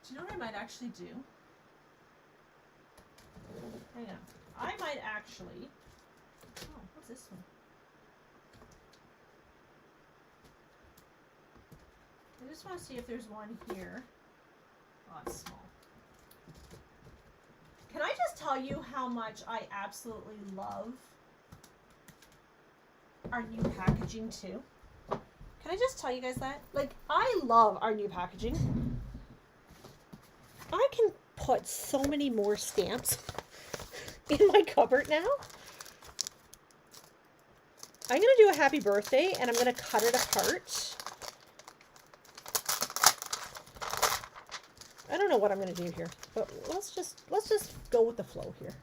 Do you know what I might actually do? Hang on. I might actually... Oh, what's this one? I just want to see if there's one here. Oh, it's small. Can I just tell you how much I absolutely love our new packaging too? Can I just tell you guys that? Like, I love our new packaging. I can put so many more stamps in my cupboard now. I'm going to do a happy birthday and I'm going to cut it apart. I don't know what I'm going to do here, but let's just go with the flow here.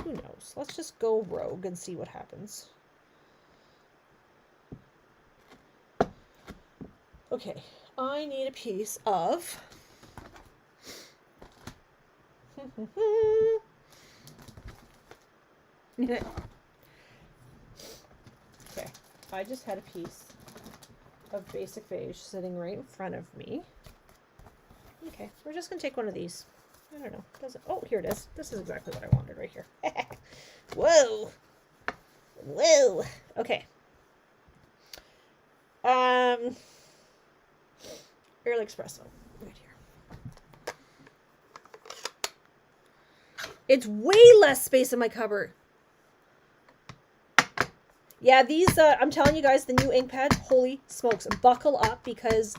Who knows? Let's just go rogue and see what happens. Okay, I need a piece of okay, I just had a piece of basic beige sitting right in front of me. Okay, we're just gonna take one of these. I don't know. Does it? Oh, here it is. This is exactly what I wanted right here. Whoa, whoa. Okay. Early espresso right here. It's way less space in my cupboard. Yeah, these, I'm telling you guys, the new ink pad, holy smokes, buckle up because,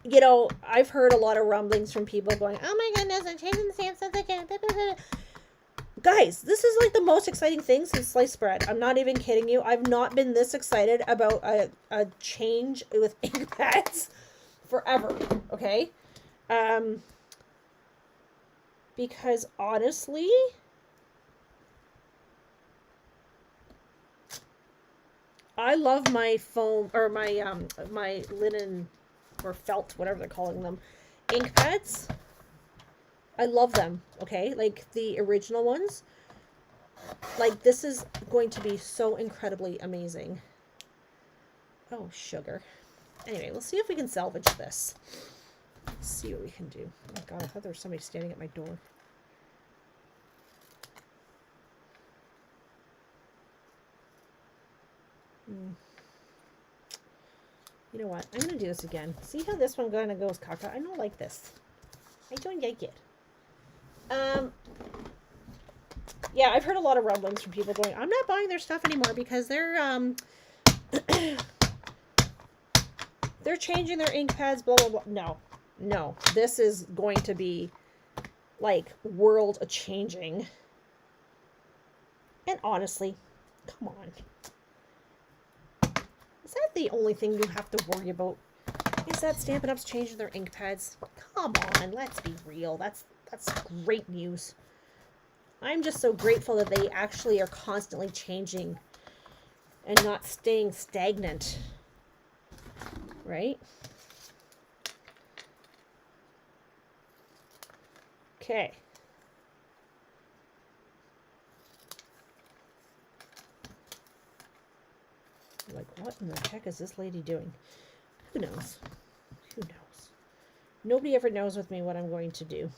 you know, I've heard a lot of rumblings from people going, oh my goodness, I'm changing the stamp sets again. Guys, this is like the most exciting thing since sliced bread. I'm not even kidding you. I've not been this excited about a change with ink pads forever, okay? Because honestly, I love my foam, or my linen or felt, whatever they're calling them, ink pads. I love them, okay? Like the original ones. Like, this is going to be so incredibly amazing. Oh, sugar. Anyway, let's see if we can salvage this. Let's see what we can do. Oh my god, I thought there was somebody standing at my door. You know what? I'm going to do this again. See how this one kind of goes caca? I don't like this. I don't like it. Yeah, I've heard a lot of rumblings from people going, I'm not buying their stuff anymore because they're they're changing their ink pads, blah, blah, blah. No. No. This is going to be, like, world changing. And honestly, come on. Is that the only thing you have to worry about? Is that Stampin' Up's changing their ink pads? Come on, let's be real. That's great news. I'm just so grateful that they actually are constantly changing and not staying stagnant. Right? Okay. Like, what in the heck is this lady doing? Who knows? Who knows? Nobody ever knows with me what I'm going to do.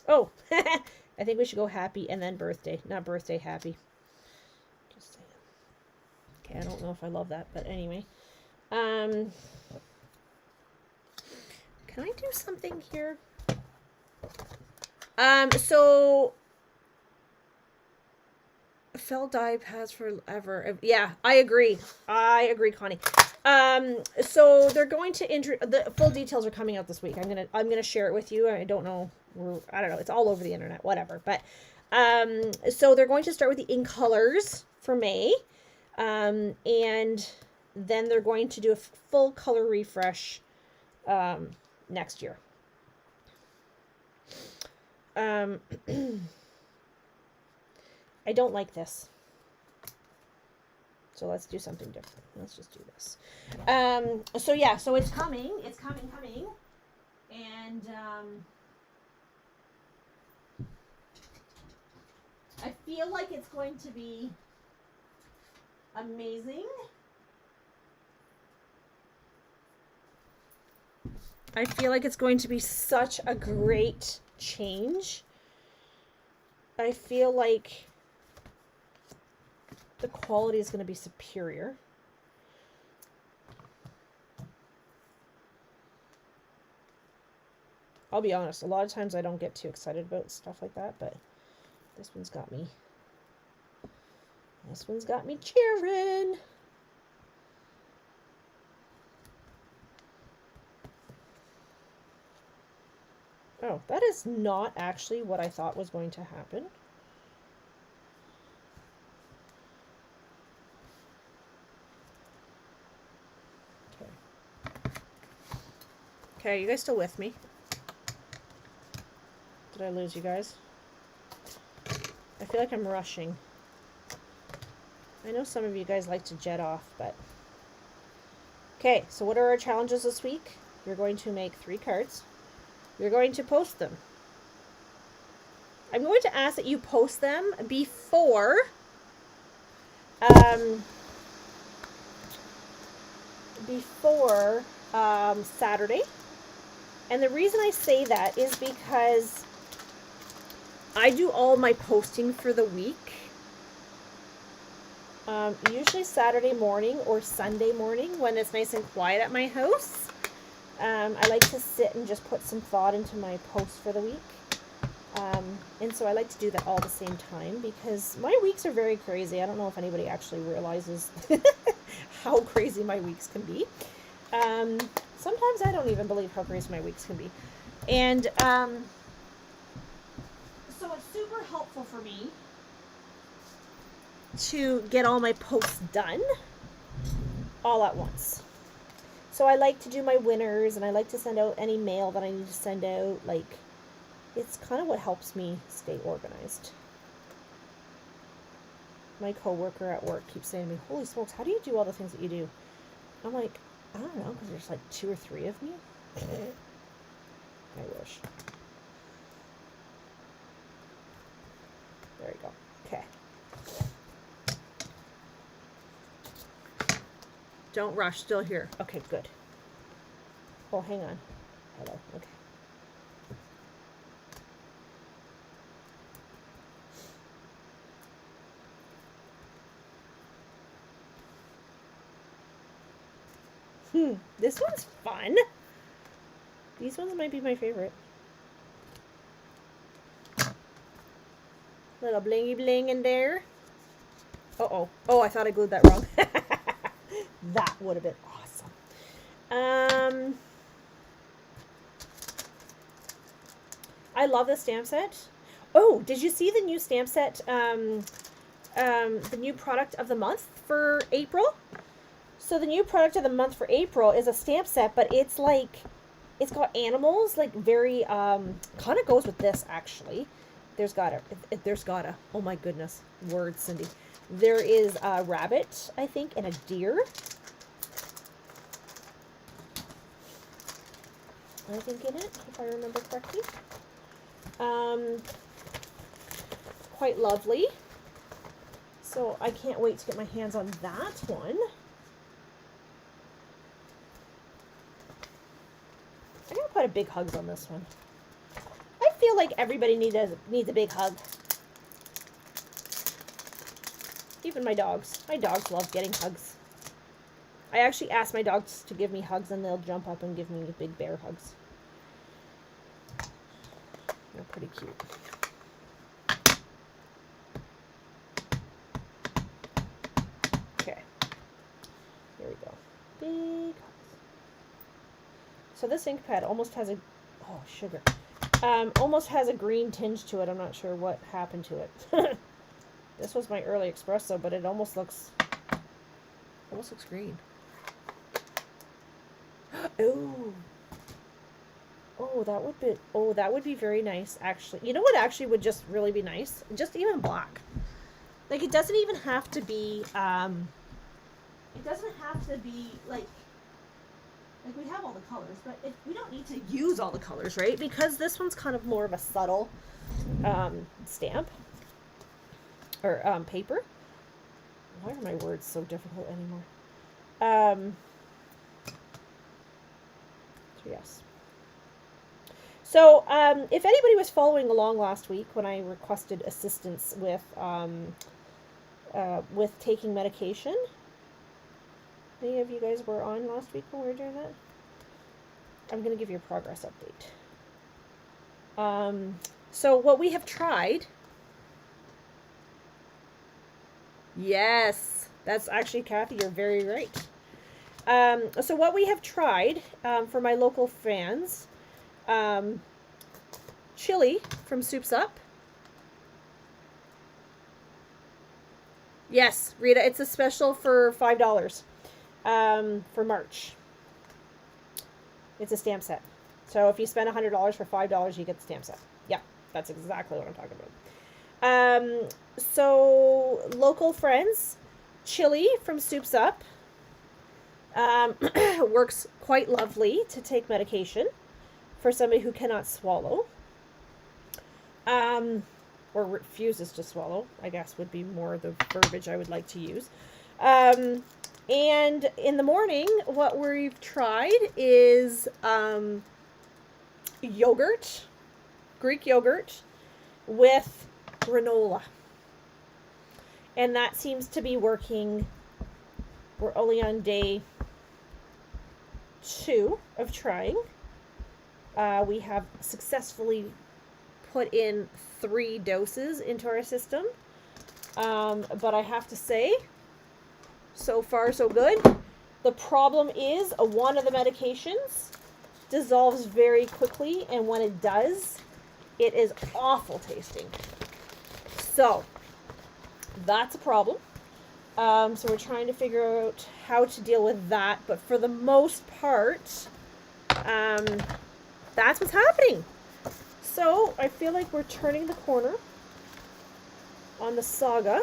Oh, I think we should go happy and then birthday. Not birthday, happy. Just saying. Okay, I don't know if I love that, but anyway. Can I do something here? So felt dye pads forever. Yeah, I agree. I agree, Connie. So they're going to the full details are coming out this week. I'm gonna share it with you. I don't know. I don't know. It's all over the internet. Whatever. But so they're going to start with the in colors for May, and then they're going to do a full color refresh next year. I don't like this. So let's do something different. Let's just do this. So yeah, so it's coming. It's coming. And I feel like it's going to be amazing. I feel like it's going to be such a great change. I feel like the quality is going to be superior. I'll be honest, a lot of times I don't get too excited about stuff like that, but this one's got me. This one's got me cheering. Oh, that is not actually what I thought was going to happen. Okay, are you guys still with me? Did I lose you guys? I feel like I'm rushing. I know some of you guys like to jet off, but... Okay, so what are our challenges this week? You're going to make 3 cards. You're going to post them. I'm going to ask that you post them before... Saturday. And the reason I say that is because I do all my posting for the week. Usually Saturday morning or Sunday morning when it's nice and quiet at my house. I like to sit and just put some thought into my post for the week. And so I like to do that all at the same time because my weeks are very crazy. I don't know if anybody actually realizes how crazy my weeks can be. Sometimes I don't even believe how crazy my weeks can be. And so it's super more helpful for me to get all my posts done all at once. So I like to do my winners, and I like to send out any mail that I need to send out. Like, it's kind of what helps me stay organized. My coworker at work keeps saying to me, holy smokes, how do you do all the things that you do? I'm like, I don't know, because there's like 2 or 3 of me. I wish. There you go. Okay. Don't rush. Still here. Okay, good. Oh, hang on. Hello. Okay. This one's fun. These ones might be my favorite. Little blingy bling in there. Uh-oh. Oh, I thought I glued that wrong. That would have been awesome. I love the stamp set. Oh, did you see the new stamp set? The new product of the month for April? So the new product of the month for April is a stamp set, but it's like, it's got animals, like very, kind of goes with this actually. There's gotta, oh my goodness, words, Cindy. There is a rabbit, I think, and a deer. I think in it, if I remember correctly. Quite lovely. So I can't wait to get my hands on that one. I'm gonna put a big hugs on this one. I feel like everybody needs a big hug. Even my dogs. My dogs love getting hugs. I actually ask my dogs to give me hugs, and they'll jump up and give me big bear hugs. They're pretty cute. Okay. Here we go. Big hugs. So this ink pad almost has a... Oh, sugar. Almost has a green tinge to it. I'm not sure what happened to it. This was my early espresso, but it almost looks green. Oh. Oh, that would be very nice, actually. You know what actually would just really be nice? Just even black. Like, it doesn't even have to be, like we have all the colors, but we don't need to use all the colors, right? Because this one's kind of more of a subtle, stamp. Or, paper. Why are my words so difficult anymore? So yes. So, if anybody was following along last week when I requested assistance with taking medication, any of you guys were on last week when we were doing that? I'm going to give you a progress update. So what we have tried... Yes, that's actually, Kathy, you're very right. So what we have tried, for my local fans, chili from Soups Up. Yes, Rita, it's a special for $5 for March. It's a stamp set. So if you spend $100 for $5, you get the stamp set. Yeah, that's exactly what I'm talking about. So local friends, chili from Soups Up, works quite lovely to take medication for somebody who cannot swallow, or refuses to swallow, I guess would be more the verbiage I would like to use. And in the morning, what we've tried is yogurt, Greek yogurt with granola. And that seems to be working. We're only on day 2 of trying. We have successfully put in 3 doses into our system. But I have to say, so far so good. The problem is one of the medications dissolves very quickly, and when it does, it is awful tasting. So that's a problem. So we're trying to figure out how to deal with that. But for the most part, that's what's happening. So I feel like we're turning the corner on the saga.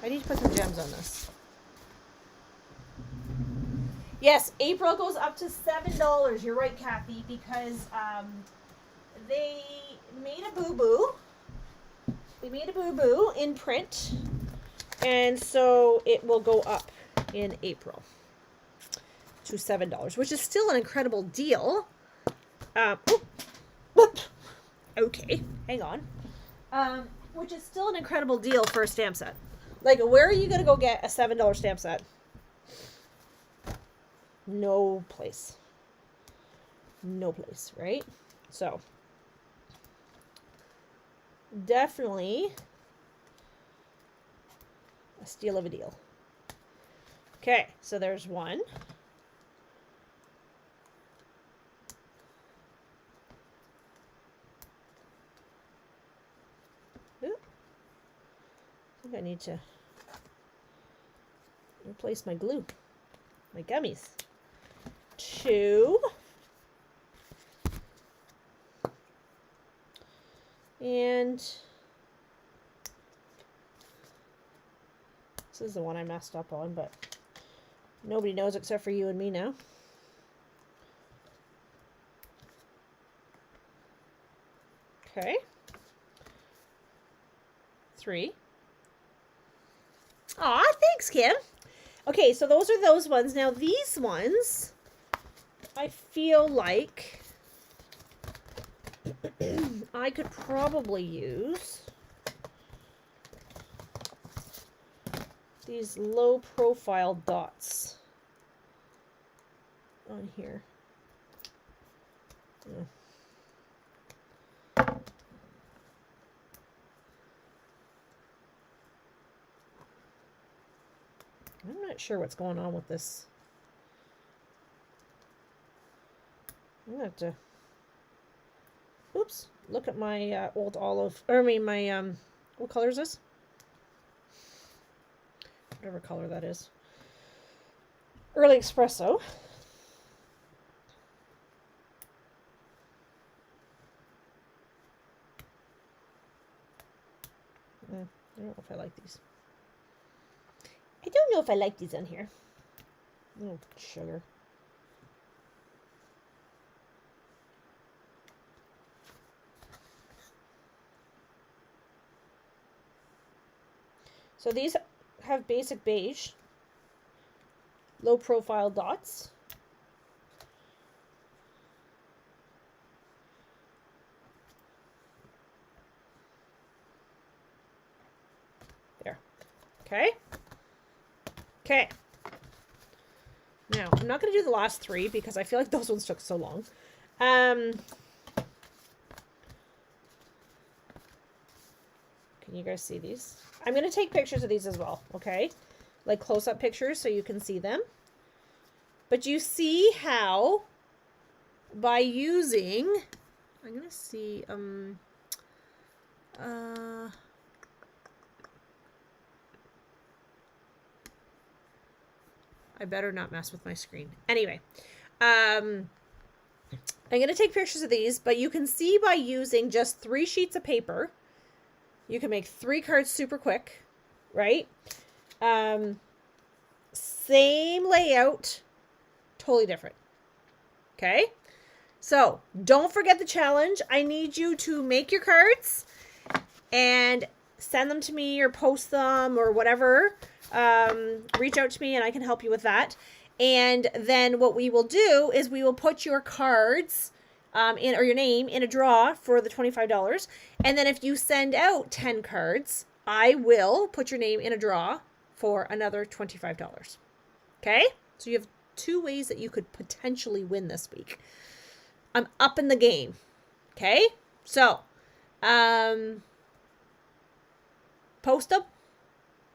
I need to put some gems on this. Yes, April goes up to $7. You're right, Kathy, because they made a boo-boo. They made a boo-boo in print. And so it will go up in April to $7, which is still an incredible deal. Okay, hang on. Which is still an incredible deal for a stamp set. Like, where are you going to go get a $7 stamp set? No place. No place, right? So, definitely a steal of a deal. Okay, so there's one. Ooh. I think I need to replace my glue, my gummies. 2. And this is the one I messed up on, but nobody knows except for you and me now. Okay. 3. Aw, thanks, Kim. Okay, so those are those ones. Now, these ones, I feel like I could probably use these low profile dots on here. I'm not sure what's going on with this. I'm gonna have to, oops, look at my old olive, or I mean my, what color is this? Whatever color that is. Early espresso. I don't know if I like these. I don't know if I like these on here. Oh, sugar. So these have basic beige, low profile dots. There. Okay. Okay. Now, I'm not going to do the last 3 because I feel like those ones took so long. Can you guys see these? I'm going to take pictures of these as well, okay? Like close-up pictures so you can see them. But you see how by using, I'm going to see, I better not mess with my screen. Anyway, I'm going to take pictures of these, but you can see by using just 3 sheets of paper, you can make 3 cards super quick, right? Same layout, totally different. Okay? So, don't forget the challenge. I need you to make your cards and send them to me or post them or whatever. Reach out to me and I can help you with that. And then what we will do is we will put your cards in, or your name in a draw for the $25. And then if you send out 10 cards, I will put your name in a draw for another $25. Okay? So you have 2 ways that you could potentially win this week. I'm up in the game. Okay? So, post them,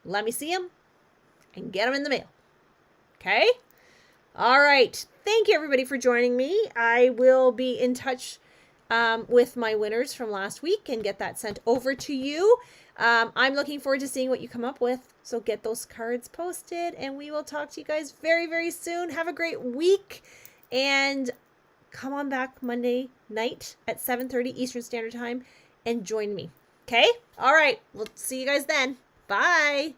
let me see them, and get them in the mail. Okay? All right. Thank you, everybody, for joining me. I will be in touch with my winners from last week and get that sent over to you. I'm looking forward to seeing what you come up with. So get those cards posted, and we will talk to you guys very, very soon. Have a great week, and come on back Monday night at 7:30 Eastern Standard Time and join me. Okay? All right. We'll see you guys then. Bye.